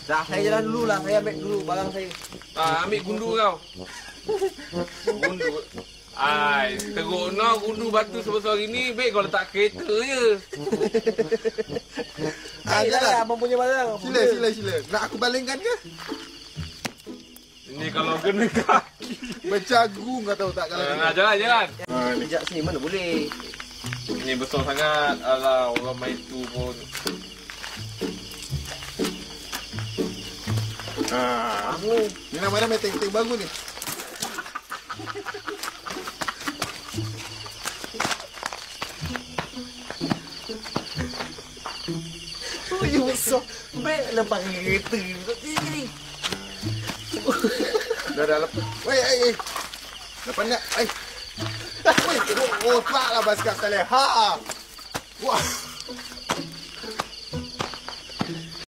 Dah, saya jalan dulu lah. Saya ambil dulu barang saya. Ambil gundu kau. Gundu. Ai, teruk no gundu batu sebesar ini, baik kau letak kereta je. Jalan, abang punya barang. Sila. Nak aku balingkan ke? Ini kalau kena kaki. Berjagung kau tahu tak kalau Jalan. Kejap sini, mana boleh. Ini besar sangat. Alah, orang main tu pun. Ni nama-nama tank-tank bagus ni. Oh, you besar. Baik lepas kereta. Ni. Dah lepas. Wei. Lepas nak. Oh, tak lah basikal Saleh. Ha. Wah.